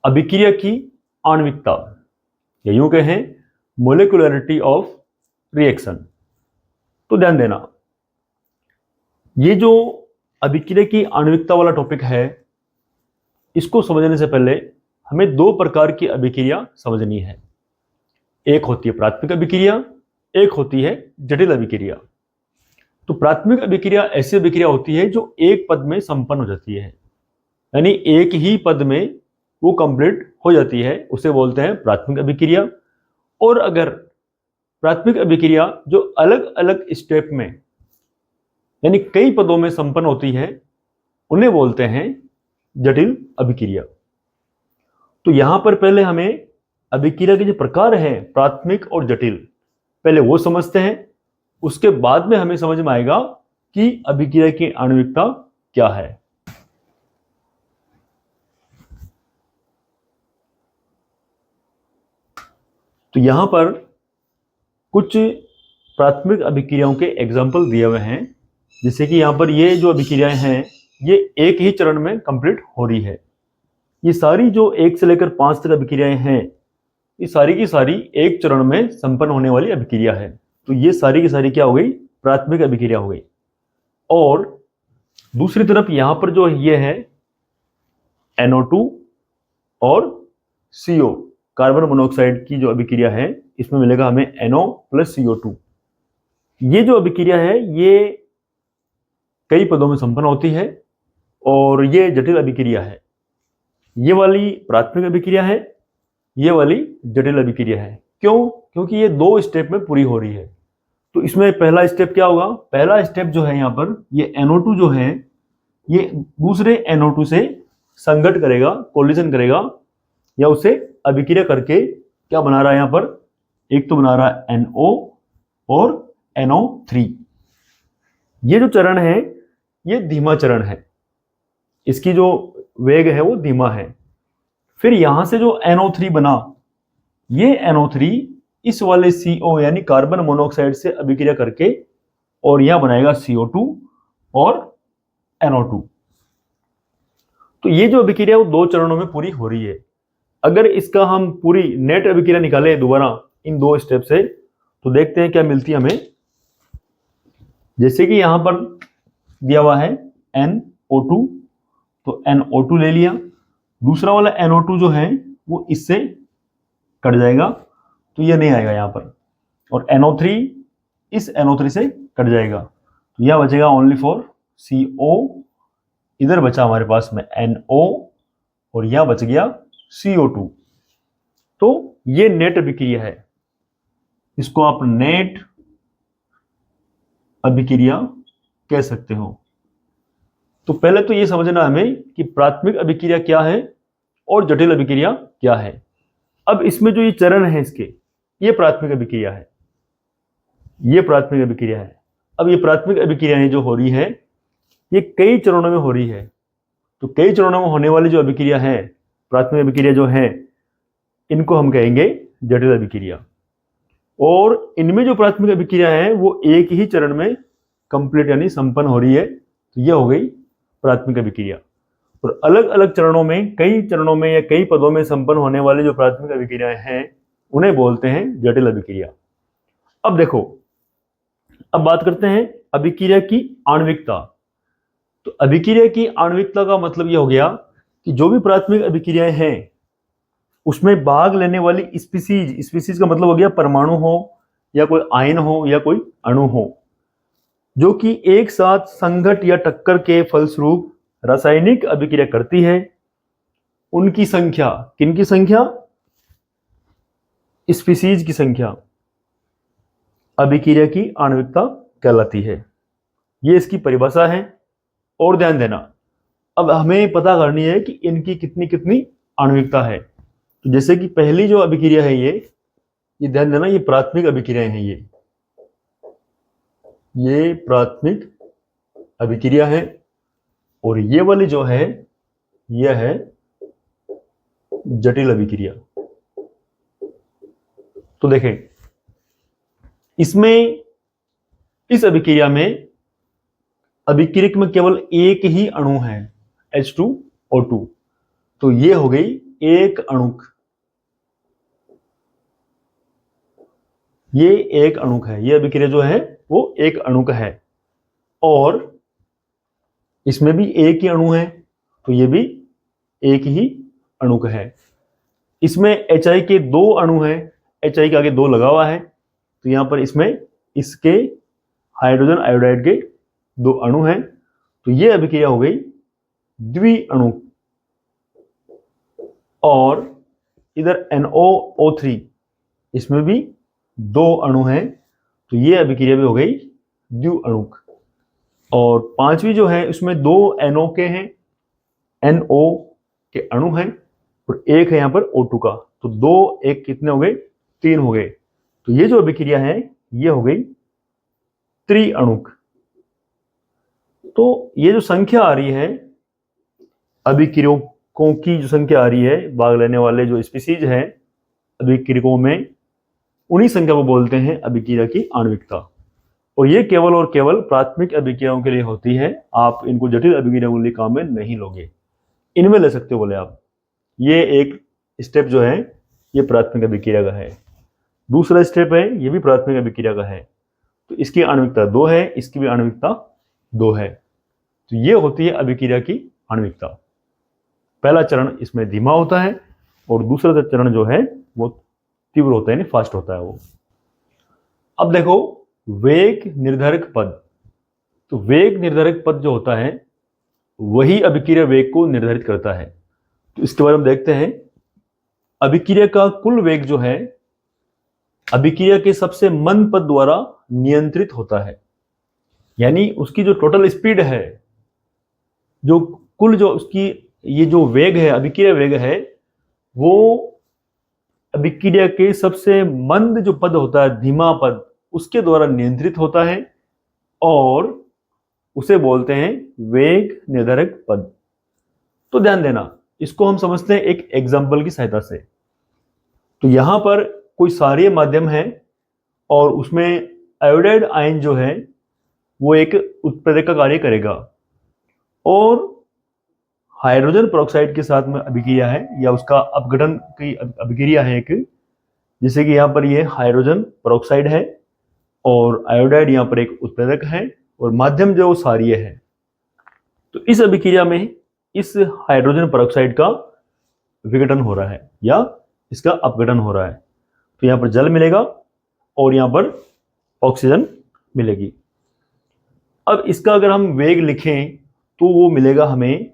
अभिक्रिया की आणविकता या यूं कहें मोलिकुलरिटी ऑफ रिएक्शन। तो ध्यान देना, ये जो अभिक्रिया की आणविकता वाला टॉपिक है, इसको समझने से पहले हमें दो प्रकार की अभिक्रिया समझनी है। एक होती है प्राथमिक अभिक्रिया, एक होती है जटिल अभिक्रिया। तो प्राथमिक अभिक्रिया ऐसी अभिक्रिया होती है जो एक पद में संपन्न हो जाती है, यानी एक ही पद में वो कंप्लीट हो जाती है, उसे बोलते हैं प्राथमिक अभिक्रिया। और अगर प्राथमिक अभिक्रिया जो अलग अलग स्टेप में यानी कई पदों में संपन्न होती है, उन्हें बोलते हैं जटिल अभिक्रिया। तो यहां पर पहले हमें अभिक्रिया के जो प्रकार हैं प्राथमिक और जटिल, पहले वो समझते हैं, उसके बाद में हमें समझ में आएगा कि अभिक्रिया की आणविकता क्या है। तो यहां पर कुछ प्राथमिक अभिक्रियाओं के एग्जाम्पल दिए हुए हैं, जैसे कि यहां पर ये जो अभिक्रियाएं हैं ये एक ही चरण में कंप्लीट हो रही है। ये सारी जो 1 से लेकर 5 तक अभिक्रियाएं हैं, ये सारी की सारी एक चरण में संपन्न होने वाली अभिक्रिया है। तो ये सारी की सारी क्या हो गई? प्राथमिक अभिक्रिया हो गई। और दूसरी तरफ यहां पर जो ये है NO2 और CO कार्बन मोनोऑक्साइड की जो अभिक्रिया है, इसमें मिलेगा हमें NO + CO2। ये जो अभिक्रिया है ये कई पदों में संपन्न होती है और ये जटिल अभिक्रिया है। ये वाली प्राथमिक अभिक्रिया है, ये वाली जटिल अभिक्रिया है। क्यों? क्योंकि ये दो स्टेप में पूरी हो रही है। तो इसमें पहला स्टेप क्या होगा? पहला स्टेप जो है यहाँ पर ये NO2 जो है ये दूसरे NO2 से संघट करेगा, कोलिजन करेगा, या उसे अभिक्रिया करके क्या बना रहा है यहाँ पर? एक तो बना रहा है NO और NO3। ये जो चरण है ये धीमा चरण है, इसकी जो वेग है वो धीमा है। फिर यहां से जो NO3 बना, ये NO3 इस वाले CO यानी कार्बन मोनोऑक्साइड से अभिक्रिया करके और यहां बनाएगा CO2 और NO2। तो ये जो अभिक्रिया वो दो चरणों में पूरी हो रही है। अगर इसका हम पूरी नेट अभिक्रिया निकालें दोबारा इन दो स्टेप से, तो देखते हैं क्या मिलती है हमें। जैसे कि यहां पर दिया हुआ है NO2, तो NO2 ले लिया, दूसरा वाला NO2 जो है वो इससे कट जाएगा, तो ये नहीं आएगा यहाँ पर, और NO3 इस NO3 से कट जाएगा, तो यह बचेगा ओनली फॉर CO। इधर बचा हमारे पास में NO और यह बच गया CO2। तो ये नेट अभिक्रिया है, इसको आप नेट अभिक्रिया कह सकते हो। तो पहले तो ये समझना हमें कि प्राथमिक अभिक्रिया क्या है और जटिल अभिक्रिया क्या है। अब इसमें जो ये चरण है इसके, ये प्राथमिक अभिक्रिया है, ये प्राथमिक अभिक्रिया है। अब ये प्राथमिक अभिक्रियाएं जो हो रही है ये कई चरणों में हो रही है। तो कई चरणों में होने वाली जो अभिक्रिया है, प्राथमिक अभिक्रिया जो है, इनको हम कहेंगे जटिल अभिक्रिया। और इनमें जो प्राथमिक अभिक्रिया है वो एक ही चरण में कंप्लीट यानी संपन्न हो रही है, तो यह हो गई प्राथमिक अभिक्रिया। और अलग अलग चरणों में, कई चरणों में या कई पदों में संपन्न होने वाली जो प्राथमिक अभिक्रियाएं हैं उन्हें बोलते हैं जटिल अभिक्रिया। अब देखो, अब बात करते हैं अभिक्रिया की आणविकता। तो अभिक्रिया की आणविकता का मतलब यह हो गया कि जो भी प्राथमिक अभिक्रियाएं हैं उसमें भाग लेने वाली स्पीसीज का मतलब हो गया परमाणु हो या कोई आयन हो या कोई अणु हो, जो कि एक साथ संघट या टक्कर के फलस्वरूप रासायनिक अभिक्रिया करती है, उनकी संख्या, किनकी संख्या? स्पीसीज की संख्या अभिक्रिया की आणविकता कहलाती है। ये इसकी परिभाषा है। और ध्यान देना, अब हमें पता करनी है कि इनकी कितनी कितनी आणविकता है। तो जैसे कि पहली जो अभिक्रिया है ये ध्यान देना, ये प्राथमिक अभिक्रियाएं हैं, ये प्राथमिक अभिक्रिया है। और ये वाली जो है यह है जटिल अभिक्रिया। तो देखें, इसमें इस अभिक्रिया में अभिक्रियक में केवल एक ही अणु है H2O2, तो ये हो गई एक अणुक, ये एक अणुक है, ये अभिक्रिया जो है वो एक अणुक है। और इसमें भी एक ही अणु है, तो ये भी एक ही अणुक है। इसमें HI के दो अणु हैं, HI के आगे दो लगा हुआ है, तो यहां पर इसमें इसके हाइड्रोजन आयोडाइड के दो अणु हैं, तो ये अभिक्रिया हो गई द्विअणु। और इधर NOO3, इसमें भी दो अणु हैं, तो ये अभिक्रिया भी हो गई द्विअणुक। और पांचवी जो है उसमें दो NO के हैं, NO के अणु हैं, और एक है यहां पर O2 का, तो दो एक कितने हो गए, तीन हो गए। तो ये जो अभिक्रिया है ये हो गई त्रिअणुक। तो ये जो संख्या आ रही है अभिक्रियों की, जो संख्या आ रही है, भाग लेने वाले जो स्पीसीज है अभिक्रियकों में, उन्हीं संख्या को बोलते हैं अभिक्रिया की आणविकता। और ये केवल और केवल प्राथमिक अभिक्रियाओं के लिए होती है, आप इनको जटिल अभिक्रियाओं के लिए काम में नहीं लोगे, इनमें ले सकते हो बोले आप। ये एक स्टेप जो है ये प्राथमिक अभिक्रिया का है। दूसरा स्टेप है ये भी प्राथमिक अभिक्रिया का है, तो इसकी आणविकता 2 है, इसकी भी आणविकता 2 है। तो ये होती है अभिक्रिया की आणविकता। पहला चरण इसमें धीमा होता है और दूसरा चरण जो है वो तीव्र होता है, यानी फास्ट होता है वो। अब देखो वेग निर्धारक पद, तो वेग निर्धारक पद जो होता है वही अभिक्रिया वेग को निर्धारित करता है। तो इसके बारे में देखते हैं। अभिक्रिया का कुल वेग जो है अभिक्रिया के सबसे मंद पद द्वारा नियंत्रित होता है, यानी उसकी जो टोटल स्पीड है, जो कुल जो उसकी ये जो वेग है, अभिक्रिया वेग है, वो अभिक्रिया के सबसे मंद जो पद होता है, धीमा पद, उसके द्वारा नियंत्रित होता है और उसे बोलते हैं वेग निर्धारक पद। तो ध्यान देना, इसको हम समझते हैं एक एग्जाम्पल की सहायता से। तो यहां पर कोई क्षारीय माध्यम है और उसमें आयोडाइड आयन जो है वो एक उत्प्रेरक का कार्य करेगा, और हाइड्रोजन पेरोक्साइड के साथ में अभिक्रिया है, या उसका अपघटन की अभिक्रिया है एक, जैसे कि यहाँ पर ये हाइड्रोजन पेरोक्साइड है और आयोडाइड यहाँ पर एक उत्प्रेरक है और माध्यम जो क्षारीय है। तो इस अभिक्रिया में इस हाइड्रोजन पेरोक्साइड का विघटन हो रहा है या इसका अपघटन हो रहा है, तो यहाँ पर जल मिलेगा और यहाँ पर ऑक्सीजन मिलेगी। अब इसका अगर हम वेग लिखें तो वो मिलेगा हमें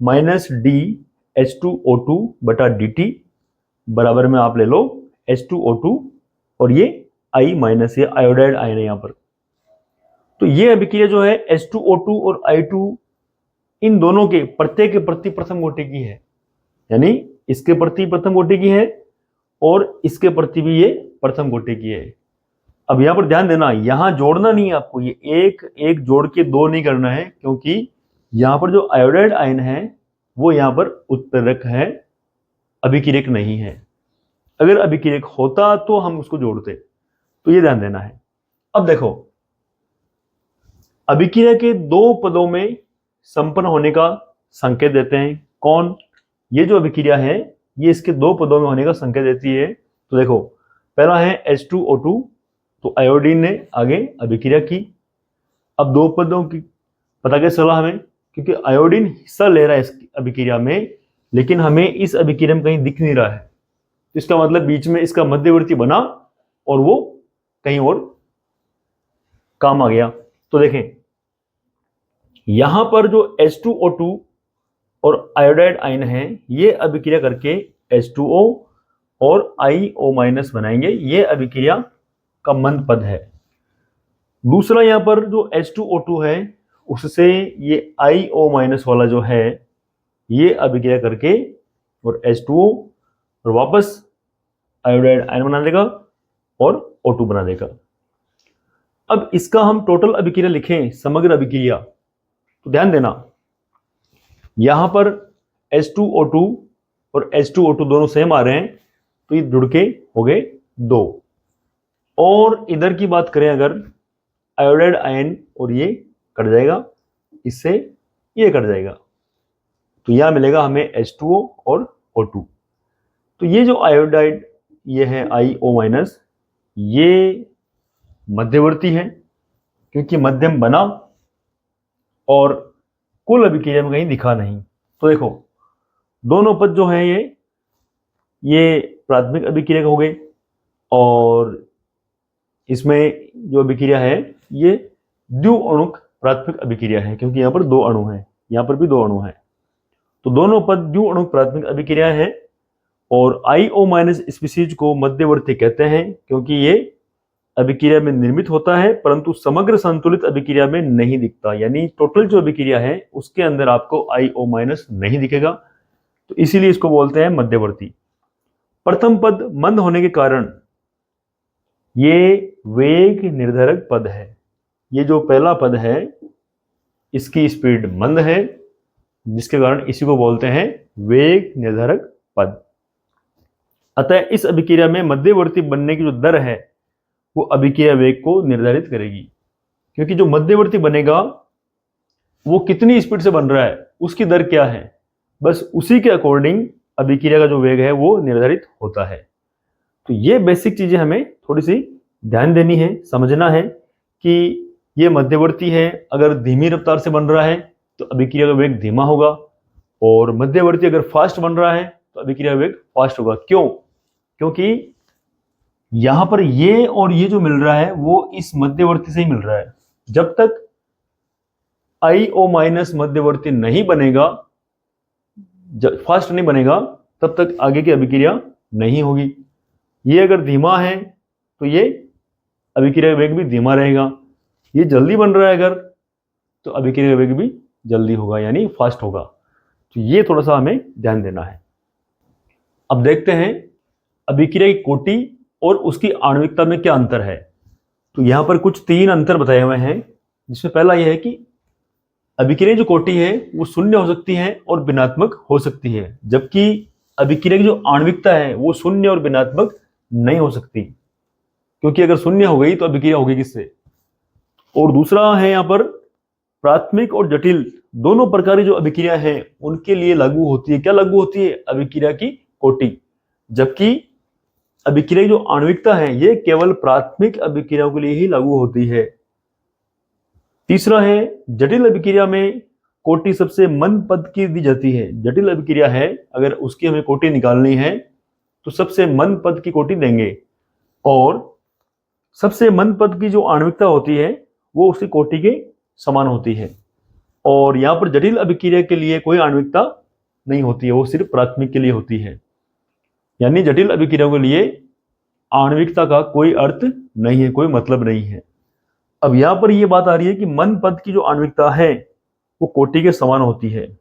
-dH2O2/dt बराबर में आप ले लो H2O2 और ये I माइनस, ये आयोडाइड आयन है यहाँ पर। तो ये अभिक्रिया जो है H2O2 और I2 इन दोनों के प्रत्येक के प्रति प्रथम कोटि की है, यानी इसके प्रति प्रथम कोटि की है और इसके प्रति भी ये प्रथम कोटि की है। अब यहां पर ध्यान देना, यहां जोड़ना नहीं है आपको, ये एक एक जोड़ के दो नहीं करना है, क्योंकि यहां पर जो आयोडाइड आयन है वो यहां पर उत्प्रेरक है, अभिक्रियक नहीं है। अगर अभिक्रियक होता तो हम उसको जोड़ते, तो ये ध्यान देना है। अब देखो अभिक्रिया के दो पदों में संपन्न होने का संकेत देते हैं। कौन? ये जो अभिक्रिया है ये इसके दो पदों में होने का संकेत देती है। तो देखो पहला है H2O2, तो आयोडीन ने आगे अभिक्रिया की। अब दो पदों की पता कैसे चला हमें? क्योंकि आयोडीन हिस्सा ले रहा है इस अभिक्रिया में, लेकिन हमें इस अभिक्रिया में कहीं दिख नहीं रहा है, तो इसका मतलब बीच में इसका मध्यवर्ती बना और वो कहीं और काम आ गया। तो देखें यहां पर जो H2O2 और आयोडाइड आयन है ये अभिक्रिया करके H2O और IO- बनाएंगे, ये अभिक्रिया का मंद पद है। दूसरा यहां पर जो H2O2 है उससे ये IO- वाला जो है ये अभिक्रिया करके और H2O और वापस आयोडाइड आयन बना देगा और O2 बना देगा। अब इसका हम टोटल अभिक्रिया लिखें, समग्र अभिक्रिया, तो ध्यान देना यहां पर H2O2 और H2O2 दोनों सेम आ रहे हैं, तो ये जुड़ के हो गए 2। और इधर की बात करें अगर आयोडाइड आयन और ये कट जाएगा, इससे ये कट जाएगा, तो यहां मिलेगा हमें H2O और O2। तो ये जो आयोडाइड ये है IO-, ये मध्यवर्ती है क्योंकि मध्यम बना और कुल अभिक्रिया में कहीं दिखा नहीं। तो देखो दोनों पद जो है ये प्राथमिक अभिक्रिया हो गई और इसमें जो अभिक्रिया है ये द्विअणुक प्राथमिक अभिक्रिया है क्योंकि यहाँ पर दो अणु हैं, यहाँ पर भी दो अणु हैं। तो दोनों पद द्विअणुक प्राथमिक अभिक्रिया है और IO- स्पीशीज को मध्यवर्ती कहते हैं क्योंकि ये अभिक्रिया में निर्मित होता है परंतु समग्र संतुलित अभिक्रिया में नहीं दिखता, यानी टोटल जो अभिक्रिया है उसके अंदर आपको IO- नहीं दिखेगा, तो इसीलिए इसको बोलते हैं मध्यवर्ती। प्रथम पद मंद होने के कारण ये वेग निर्धारक पद है। ये जो पहला पद है इसकी स्पीड मंद है जिसके कारण इसी को बोलते हैं वेग निर्धारक पद। अतः इस अभिक्रिया में मध्यवर्ती बनने की जो दर है वो अभिक्रिया वेग को निर्धारित करेगी, क्योंकि जो मध्यवर्ती बनेगा वो कितनी स्पीड से बन रहा है उसकी दर क्या है, बस उसी के अकॉर्डिंग अभिक्रिया का जो वेग है वो निर्धारित होता है। तो ये बेसिक चीजें हमें थोड़ी सी ध्यान देनी है, समझना है कि ये मध्यवर्ती है, अगर धीमी रफ्तार से बन रहा है तो अभिक्रिया का वेग धीमा होगा और मध्यवर्ती अगर फास्ट बन रहा है तो अभिक्रिया वेग फास्ट होगा। क्यों? क्योंकि यहां पर ये और ये जो मिल रहा है वो इस मध्यवर्ती से ही मिल रहा है। जब तक IO- मध्यवर्ती नहीं बनेगा, फास्ट नहीं बनेगा, तब तक आगे की अभिक्रिया नहीं होगी। ये अगर धीमा है तो ये अभिक्रिया वेग भी धीमा रहेगा, ये जल्दी बन रहा है अगर तो अभिक्रिया वेग भी जल्दी होगा यानी फास्ट होगा। तो ये थोड़ा सा हमें ध्यान देना है। अब देखते हैं अभिक्रिया की कोटि और उसकी आणविकता में क्या अंतर है। तो यहां पर कुछ 3 अंतर बताए हुए हैं, जिसमें पहला यह है कि अभिक्रिया जो कोटि है वो शून्य हो सकती है और भिन्नात्मक हो सकती है, जबकि अभिक्रिया की जो आणविकता है वो शून्य और भिन्नात्मक नहीं हो सकती, क्योंकि अगर शून्य हो गई तो अभिक्रिया होगी किससे। और दूसरा है यहाँ पर प्राथमिक और जटिल दोनों प्रकार की जो अभिक्रिया है उनके लिए लागू होती है, क्या लागू होती है, अभिक्रिया की कोटि, जबकि अभिक्रिया की जो आणविकता है ये केवल प्राथमिक अभिक्रियाओं के लिए ही लागू होती है। तीसरा है जटिल अभिक्रिया में कोटि सबसे मंद पद की दी जाती है। जटिल अभिक्रिया है अगर उसकी हमें कोटि निकालनी है तो सबसे मंद पद की कोटि देंगे और सबसे मंद पद की जो आणविकता होती है वो उसकी कोटि के समान होती है। और यहाँ पर जटिल अभिक्रिया के लिए कोई आणविकता नहीं होती है, वो सिर्फ प्राथमिक के लिए होती है, यानी जटिल अभिक्रियाओं के लिए आणविकता का कोई अर्थ नहीं है, कोई मतलब नहीं है। अब यहाँ पर यह बात आ रही है कि मंद पद की जो आणविकता है वो कोटि के समान होती है,